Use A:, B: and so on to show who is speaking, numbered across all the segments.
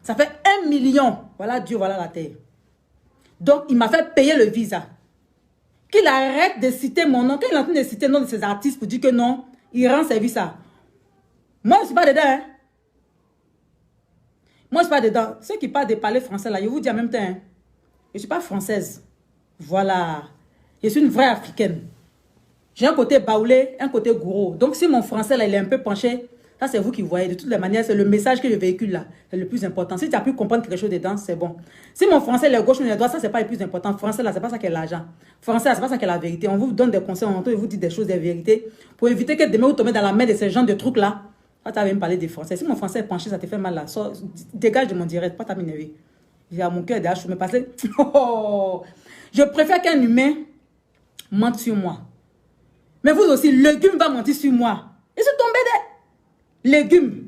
A: Ça fait 1 million. Voilà Dieu, voilà la terre. Donc, il m'a fait payer le visa. Qu'il arrête de citer mon nom. Quand il est en train de citer le nom de ses artistes pour dire que non, il rend service à. Moi, je ne suis pas dedans. Hein. Moi, je ne suis pas dedans. Ceux qui parlent de parler français, là, je vous dis en même temps. Hein, je ne suis pas française. Voilà. Je suis une vraie africaine. J'ai un côté baoulé, un côté gourou. Donc, si mon français, là, il est un peu penché, ça, c'est vous qui voyez. De toutes les manières, c'est le message que je véhicule, là. C'est le plus important. Si tu as pu comprendre quelque chose dedans, c'est bon. Si mon français, il est gauche ou il est droit, ça, c'est pas le plus important. Français, là, c'est pas ça qui est l'argent. Français, là, c'est pas ça qui est la vérité. On vous donne des conseils, on vous dit des choses, des vérités, pour éviter que demain, vous tombez dans la main de ces gens de trucs, là. Pas t'avais me parler des français. Si mon français est penché, ça te fait mal, là. Dégage de mon direct, pas t'aménerver. J'ai à mon cœur d'âge, me passer. Je préfère qu'un humain mente sur moi. Mais vous aussi, légumes va mentir sur moi. Ils sont tombés des légumes.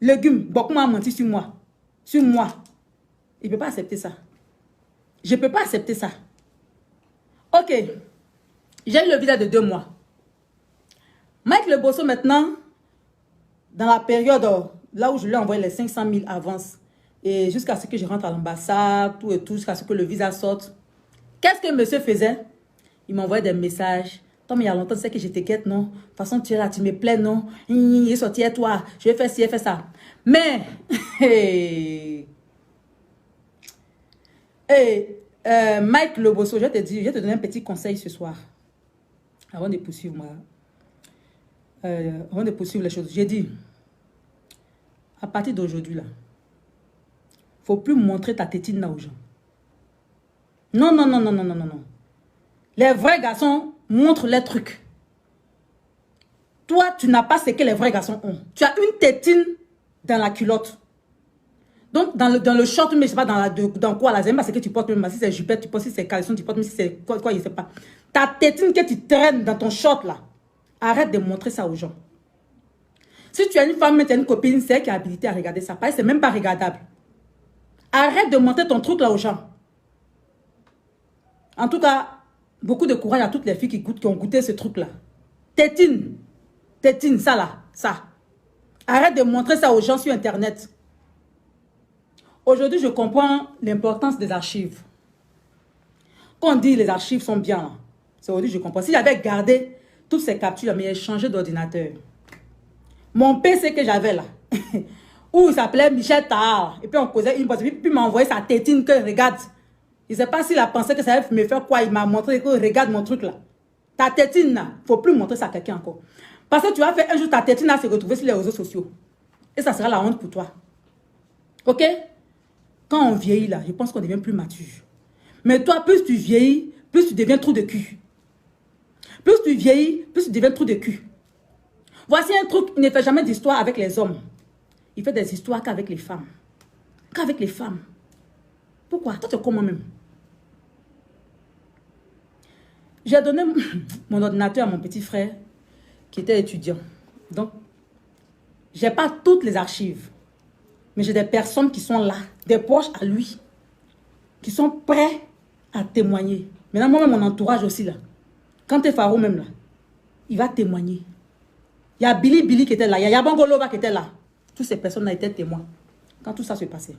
A: Légumes, beaucoup m'a menti sur moi. Sur moi. Il ne peut pas accepter ça. Je ne peux pas accepter ça. Ok. J'ai eu le visa de 2 mois. Mike Le Bosso maintenant, dans la période là où je lui ai envoyé les 500 000 avances, et jusqu'à ce que je rentre à l'ambassade, tout et tout, jusqu'à ce que le visa sorte. Qu'est-ce que monsieur faisait? Il m'envoyait des messages. Toi, mais il y a longtemps, tu sais que je te guette, non? De toute façon, tu es là, tu me plais, non? Il est sorti à toi. Je vais faire ci, je vais faire ça. Mais, Mike Le Bosso, je vais te donner un petit conseil ce soir. Avant de poursuivre, moi. Avant de poursuivre les choses. J'ai dit, à partir d'aujourd'hui, là, il ne faut plus montrer ta tétine là aux gens. Non, non, non, non, non, non, non, non. Les vrais garçons montrent les trucs. Toi, tu n'as pas ce que les vrais garçons ont. Tu as une tétine dans la culotte. Donc, dans le short, mais je ne sais pas dans quoi, là, je ne sais pas ce que tu portes, même si c'est jupette, tu portes, si c'est caleçon, tu portes, même si c'est quoi, je ne sais pas. Ta tétine que tu traînes dans ton short, là, arrête de montrer ça aux gens. Si tu as une femme, tu as une copine, c'est elle qui a habilité à regarder ça. C'est même pas regardable. Arrête de montrer ton truc là aux gens. En tout cas, beaucoup de courage à toutes les filles qui ont goûté ce truc là. Tétine, ça là, ça. Arrête de montrer ça aux gens sur Internet. Aujourd'hui, je comprends l'importance des archives. Quand on dit les archives sont bien, c'est aujourd'hui que je comprends. Si j'avais gardé toutes ces captures, mais j'ai changé d'ordinateur. Mon PC que j'avais là, où il s'appelait Michel Tahar, et puis on causait une fois, puis il m'a envoyé sa tétine que regarde. Je ne sais pas s'il a pensé que ça allait me faire quoi, il m'a montré que regarde mon truc là. Ta tétine là, il ne faut plus montrer ça à quelqu'un encore. Parce que tu vas faire un jour ta tétine là se retrouver sur les réseaux sociaux. Et ça sera la honte pour toi. Ok? Quand on vieillit là, je pense qu'on devient plus mature. Mais toi, plus tu vieillis, plus tu deviens trou de cul. Plus tu vieillis, plus tu deviens trou de cul. Voici un truc, il ne fait jamais d'histoire avec les hommes. Il fait des histoires qu'avec les femmes. Qu'avec les femmes. Pourquoi? Toi, tu es comme moi-même. J'ai donné mon ordinateur à mon petit frère qui était étudiant. Donc, je n'ai pas toutes les archives. Mais j'ai des personnes qui sont là, des proches à lui, qui sont prêts à témoigner. Maintenant, moi-même, mon entourage aussi, là. Quand tu es Faro même, là, il va témoigner. Il y a Billy qui était là, il y a Yabango Loba qui était là. Toutes ces personnes-là étaient témoins quand tout ça se passait.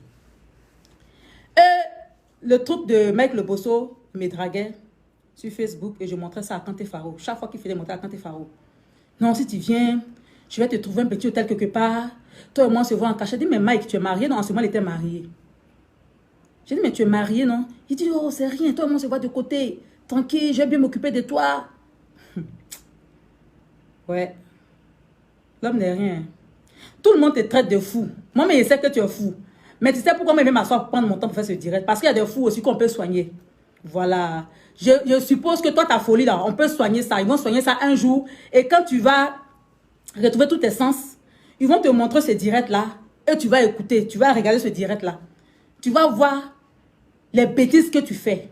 A: Et le truc de Mike Le Bosso me draguait sur Facebook et je montrais ça à Kanté Faro. Chaque fois qu'il faisait montrer à Kanté Faro. Non, si tu viens, je vais te trouver un petit hôtel quelque part. Toi et moi, on se voit en cachette. Je dis, mais Mike, tu es marié? Non, en ce moment, il était marié. J'ai dit, mais tu es marié, non? Il dit, oh, c'est rien. Toi et moi, on se voit de côté. Tranquille, je vais bien m'occuper de toi. Ouais. L'homme n'est rien. Tout le monde te traite de fou. Moi, mais je sais que tu es fou. Mais tu sais pourquoi je vais m'asseoir pour prendre mon temps pour faire ce direct? Parce qu'il y a des fous aussi qu'on peut soigner. Voilà. Je suppose que toi, ta folie, là, on peut soigner ça. Ils vont soigner ça un jour. Et quand tu vas retrouver tous tes sens, ils vont te montrer ce direct-là. Et tu vas écouter. Tu vas regarder ce direct-là. Tu vas voir les bêtises que tu fais.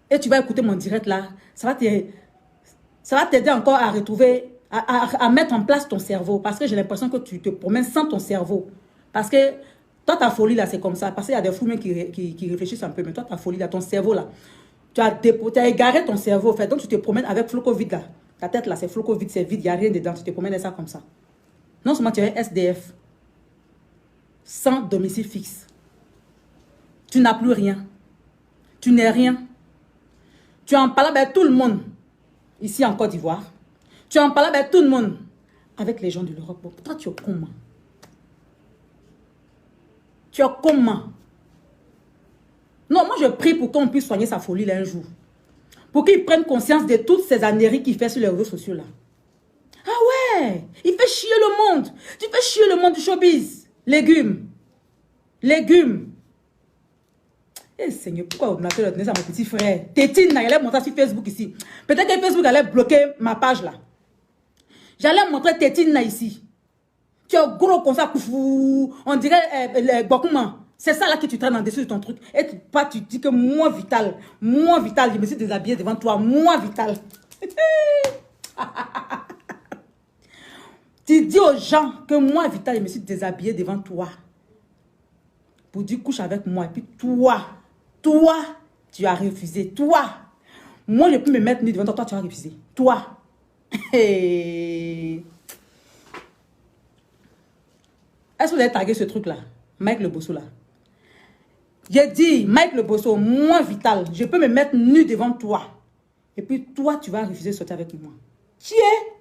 A: Et tu vas écouter mon direct-là. Ça va t'aider encore à retrouver... À mettre en place ton cerveau. Parce que j'ai l'impression que tu te promènes sans ton cerveau. Parce que toi, ta folie, là, c'est comme ça. Parce qu'il y a des fous qui réfléchissent un peu. Mais toi, ta folie, là, ton cerveau, là, tu as égaré ton cerveau. En fait. Donc, tu te promènes avec floco vide, là. Ta tête, là, c'est floco vide, c'est vide. Il n'y a rien dedans. Tu te promènes ça comme ça. Non seulement tu es SDF. sans domicile fixe. Tu n'as plus rien. Tu n'es rien. Tu en parles avec tout le monde, ici en Côte d'Ivoire. Tu en parles avec tout le monde, avec les gens de l'Europe. Bon, toi, tu es comment? Tu es comment? Non, moi, je prie pour qu'on puisse soigner sa folie là un jour. Pour qu'il prenne conscience de toutes ces âneries qu'il fait sur les réseaux sociaux là. Ah ouais, il fait chier le monde. Tu fais chier le monde du showbiz. Légumes. Légumes. Eh Seigneur, pourquoi ordinateur a donné ça à mon petit frère? Tétine, il allait montrer sur Facebook ici. Peut-être que Facebook allait bloquer ma page là. J'allais montrer Tétine là ici. Tu es gros comme ça, poufou. On dirait Bokouman. C'est ça là que tu traînes en dessous de ton truc. Et tu dis que moi Vital, je me suis déshabillée devant toi, moi Vital. Tu dis aux gens que moi Vital, je me suis déshabillée devant toi. Pour dire couche avec moi. Et puis toi, tu as refusé. Toi, moi je peux me mettre nu devant toi, toi tu as refusé. Toi. Est-ce que vous avez tagué ce truc là? Mike Le Bosso là. J'ai dit, Mike Le Bosso, moi Vital, je peux me mettre nu devant toi. Et puis toi, tu vas refuser de sortir avec moi. Qui est?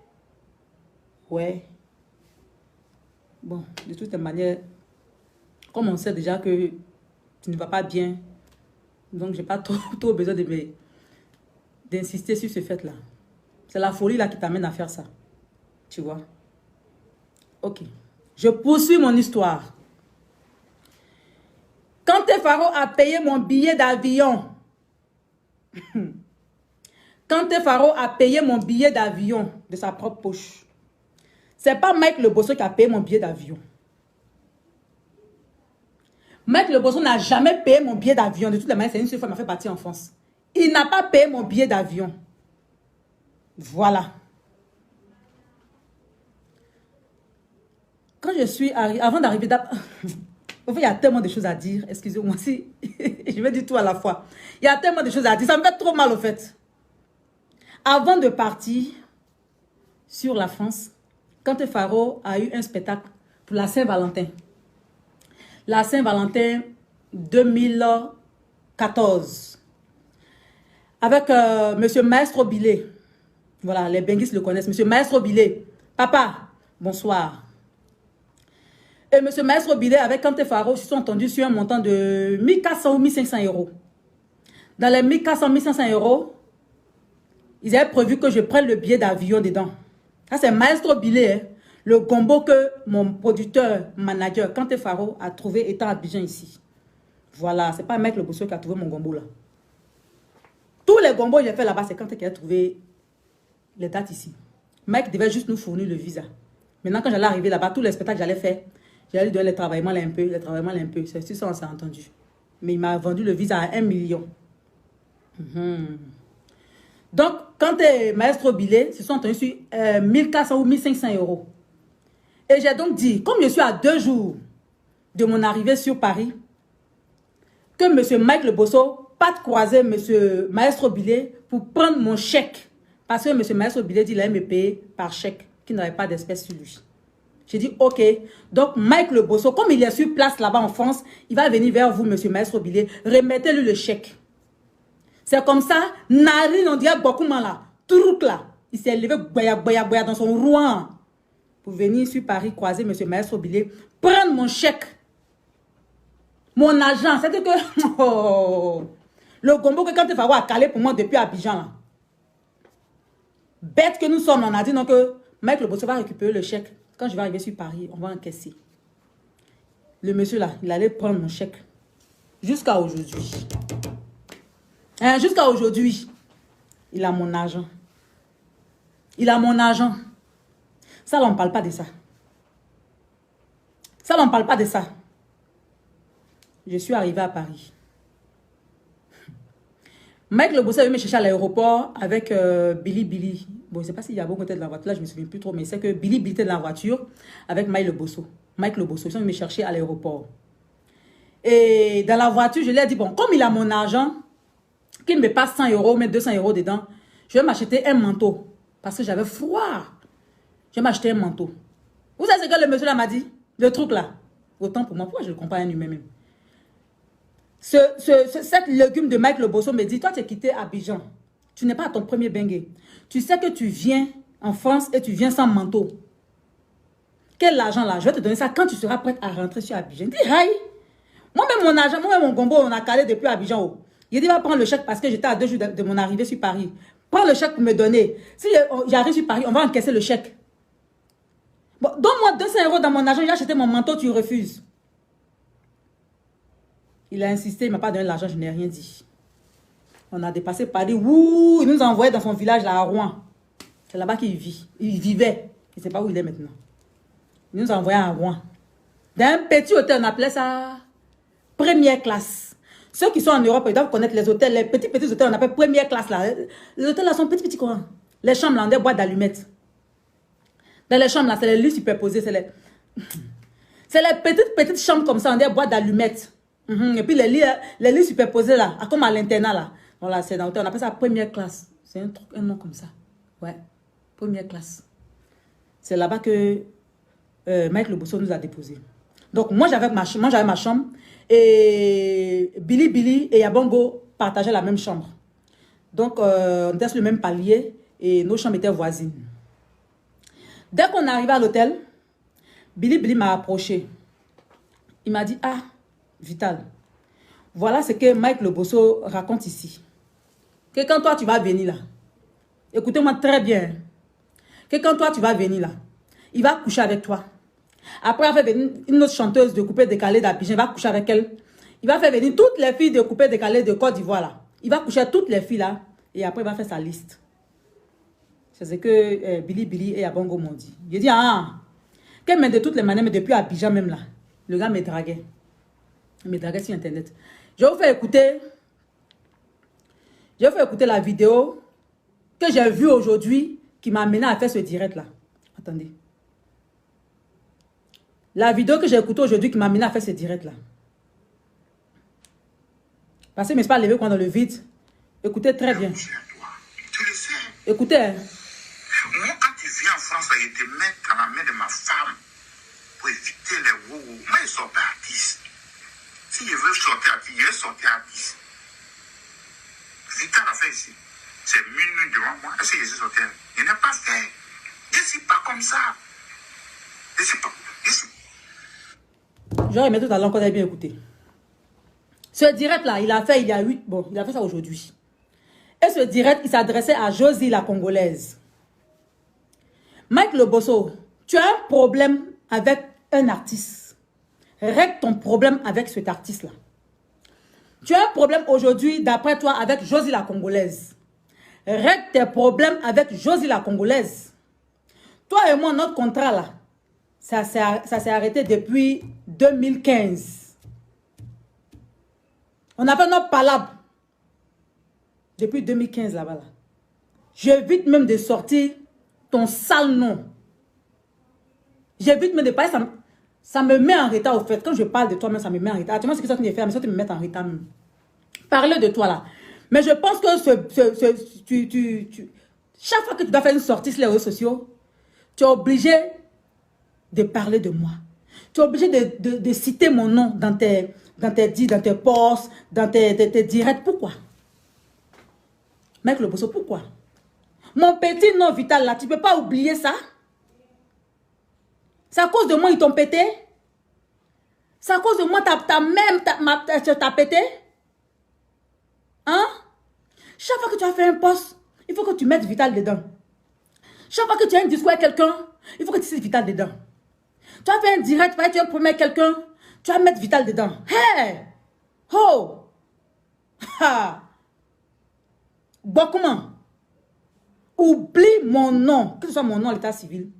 A: Ouais. Bon, de toute manière, comme on sait déjà que tu ne vas pas bien, donc j'ai pas trop besoin d'insister sur ce fait-là. C'est la folie là qui t'amène à faire ça. Tu vois? Ok. Je poursuis mon histoire. Quand Faro a payé mon billet d'avion, de sa propre poche, c'est pas Mike Le Bosso qui a payé mon billet d'avion. Mike Le Bosso n'a jamais payé mon billet d'avion. De toutes les manières, c'est une seule fois qu'il m'a fait partir en France. Il n'a pas payé mon billet d'avion. Voilà. Quand je suis arrivé, avant d'arriver, il y a tellement de choses à dire. Excusez-moi si je vais dire tout à la fois. Il y a tellement de choses à dire. Ça me fait trop mal au fait. Avant de partir sur la France, quand Faro a eu un spectacle pour la Saint-Valentin. La Saint-Valentin 2014. Avec Monsieur Maestro Billet. Voilà, les benguistes le connaissent. Monsieur Maestro Billet. Papa, bonsoir. Et Monsieur Maestro Billet avec Kanté Faro se sont entendus sur un montant de 1400 ou 1500 euros. Dans les 1400, 1500 euros, ils avaient prévu que je prenne le billet d'avion dedans. Ça, c'est Maestro Billet, hein, le gombo que mon producteur, manager, Kanté Faro, a trouvé étant à Abidjan ici. Voilà, c'est pas un mec le Bosso qui a trouvé mon gombo là. Tous les gombos que j'ai fait là-bas, c'est Kanté qui a trouvé les dates ici. Mike devait juste nous fournir le visa. Maintenant, quand j'allais arriver là-bas, tous les spectacles que j'allais faire, j'allais lui donner les travaillements un peu, c'est ça, on s'est entendu. Mais il m'a vendu le visa à 1 million. Donc, quand Maestro Billet, se sont entendus sur 1400 ou 1500 euros. Et j'ai donc dit, comme je suis à 2 jours de mon arrivée sur Paris, que M. Mike Le Bosso pas de croiser M. Maestro Billet pour prendre mon chèque. Parce que M. Maestro Billet dit qu'il allait me payer par chèque, qu'il n'avait pas d'espèce sur lui. J'ai dit, ok. Donc, Mike Le Bosso, comme il est sur place là-bas en France, il va venir vers vous, M. Maestro Billet. Remettez-lui le chèque. C'est comme ça, Narine, on dirait beaucoup là. Truc là. Il s'est levé boya dans son Rouen pour venir sur Paris croiser M. Maestro Billet, prendre mon chèque. Mon argent. C'est-à-dire que oh, le gombo que quand il faut calé pour moi depuis Abidjan là. Bête que nous sommes, on a dit non que Mike Le Bosso va récupérer le chèque. Quand je vais arriver sur Paris, on va encaisser. Le monsieur là, il allait prendre mon chèque. Jusqu'à aujourd'hui. Hein, jusqu'à aujourd'hui, il a mon argent. Il a mon argent. Ça, là, on ne parle pas de ça. Ça, là, on ne parle pas de ça. Je suis arrivé à Paris. Mike Le Bosso avait me chercher à l'aéroport avec Billy. Bon, je ne sais pas s'il y a beaucoup de la voiture, là, je ne me souviens plus trop, mais c'est que Billy était dans la voiture avec Mike Le Bosso. Mike Le Bosso, ils sont venus me chercher à l'aéroport. Et dans la voiture, je lui ai dit, bon, comme il a mon argent, qu'il me passe 100 euros, mettre 200 euros dedans, je vais m'acheter un manteau. Parce que j'avais froid. Je vais m'acheter un manteau. Vous savez ce que le monsieur là m'a dit? Le truc là. Autant pour moi, pourquoi je le compare à un humain même? Cette légume de Mike Lobosso me dit, toi, tu es quitté Abidjan. Tu n'es pas à ton premier bengue. Tu sais que tu viens en France et tu viens sans manteau. Quel argent là? Je vais te donner ça quand tu seras prête à rentrer sur Abidjan. Dis, aïe. Moi-même, mon argent, moi-même, mon gombo, on a calé depuis Abidjan. Oh. Il dit, va prendre le chèque parce que j'étais à 2 jours de mon arrivée sur Paris. Prends le chèque pour me donner. Si j'arrive sur Paris, on va encaisser le chèque. Bon, donne-moi 200 € dans mon argent, j'ai acheté mon manteau, tu refuses. Il a insisté, il ne m'a pas donné l'argent, je n'ai rien dit. On a dépassé Paris. Ouh, il nous a envoyé dans son village là, à Rouen. C'est là-bas qu'il vit. Il vivait. Je ne sais pas où il est maintenant. Il nous a envoyé à Rouen. Dans un petit hôtel, on appelait ça première classe. Ceux qui sont en Europe, ils doivent connaître les hôtels. Les petits hôtels, on appelle première classe là. Les hôtels là sont petits quoi. Les chambres là, on a des boîtes d'allumettes. Dans les chambres là, c'est les lits superposés. C'est les petites chambres comme ça, on a des boîtes d'allumettes. Et puis les lits superposés là, comme à l'internat là. Voilà, c'est dans l'hôtel, on appelle ça première classe. C'est un nom comme ça. Ouais, première classe. C'est là-bas que Mike Lobosso nous a déposé. Donc moi j'avais ma chambre et Billy et Yabongo partageaient la même chambre. Donc on était sur le même palier et nos chambres étaient voisines. Dès qu'on est arrivé à l'hôtel, Billy m'a approché. Il m'a dit, ah, Vital, voilà ce que Mike Lobosso raconte ici. Que quand toi tu vas venir là, écoutez-moi très bien, que quand toi tu vas venir là, il va coucher avec toi. Après, il va faire venir une autre chanteuse de coupé décalé d'Abidjan, il va coucher avec elle. Il va faire venir toutes les filles de coupé décalé de Côte d'Ivoire là. Il va coucher toutes les filles là et après il va faire sa liste. C'est ce que Billy et Abongo m'ont dit. J'ai dit, ah, mais de toutes les manières, mais depuis Abidjan même là, le gars me draguait. Il me draguait sur Internet. Je vais vous faire écouter la vidéo que j'ai vue aujourd'hui qui m'a amené à faire ce direct là. Attendez. La vidéo que j'ai écoutée aujourd'hui qui m'a amené à faire ce direct là. Parce que je ne me suis pas levé dans le vide. Écoutez très bien.
B: Tu le sais.
A: Écoutez. Hein.
B: Moi, quand tu viens en France, il te met dans la main de ma femme pour éviter les wouhou. Moi, je sors pas artiste. Si je veux sortir artiste, je vais sortir artiste. Vital a fait ici. C'est minuit devant moi. Est-ce que je suis sorti? Je n'ai pas fait. Je ne suis pas comme ça. Je ne suis pas.
A: J'aurais aimé tout à l'heure qu'on ait bien écouté. Ce direct là, il a fait ça aujourd'hui. Et ce direct, il s'adressait à Josie la Congolaise. Mike Lobosso, tu as un problème avec un artiste. Règle ton problème avec cet artiste-là. Tu as un problème aujourd'hui, d'après toi, avec Josie la Congolaise. Règle tes problèmes avec Josie la Congolaise. Toi et moi, notre contrat là, ça s'est arrêté depuis 2015. On a fait notre palabre depuis 2015 là-bas. Là. J'évite même de sortir ton sale nom. J'évite même de parler, ça me met en retard au fait. Quand je parle de toi, même ça me met en retard. Tu vois ce que ça te fait, mais ça te met en retard même. Parler de toi là. Mais je pense que chaque fois que tu dois faire une sortie sur les réseaux sociaux, tu es obligé de parler de moi. Tu es obligé de citer mon nom dans tes posts, dans tes directs. Pourquoi? Mec Lobosso, pourquoi? Mon petit nom Vital là, tu ne peux pas oublier ça? C'est à cause de moi ils t'ont pété? C'est à cause de moi t'as pété? Hein? Chaque fois que tu as fait un post, il faut que tu mettes Vital dedans. Chaque fois que tu as un discours avec quelqu'un, il faut que tu cites Vital dedans. Tu as fait un direct, tu as promis quelqu'un, tu vas mettre Vital dedans. Hey! Oh! Ha! Bon, comment? Oublie mon nom, que ce soit mon nom à l'état civil,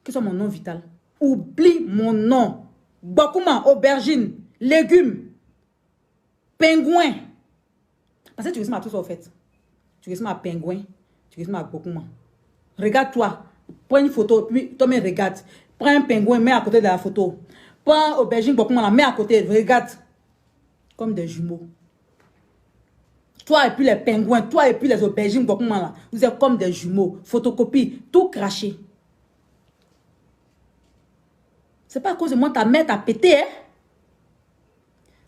A: que ce soit mon nom Vital. Oublie mon nom. Bon, comment? Aubergine, légumes, pingouin. Parce que tu ressembles à tout ça au fait. Tu ressembles à pingouin, tu ressembles à Bokuma. Regarde-toi, prends une photo, puis toi, regarde. Prends un pingouin, mets à côté de la photo. Prends aubergine, Bokuma, mets à côté, regarde. Comme des jumeaux. Toi et puis les pingouins, toi et puis les aubergines, Bokuma, là, vous êtes comme des jumeaux. Photocopie, tout craché. C'est pas à cause de moi, ta mère t'a pété, hein?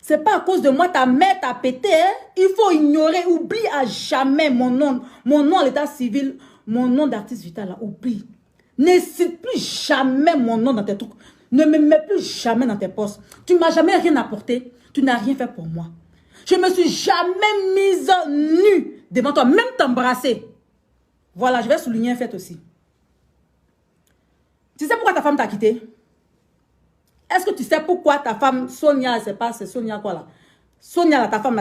A: C'est pas à cause de moi, ta mère t'a pété. Hein? Il faut ignorer, oublie à jamais mon nom à l'état civil, mon nom d'artiste vital, là, oublie. Ne cite plus jamais mon nom dans tes trucs. Ne me mets plus jamais dans tes postes. Tu m'as jamais rien apporté. Tu n'as rien fait pour moi. Je me suis jamais mise nue devant toi, même t'embrasser. Voilà, je vais souligner un fait aussi. Tu sais pourquoi ta femme t'a quitté? Est-ce que tu sais pourquoi ta femme, Sonia, c'est pas, c'est Sonia quoi là? Sonia, là, ta femme,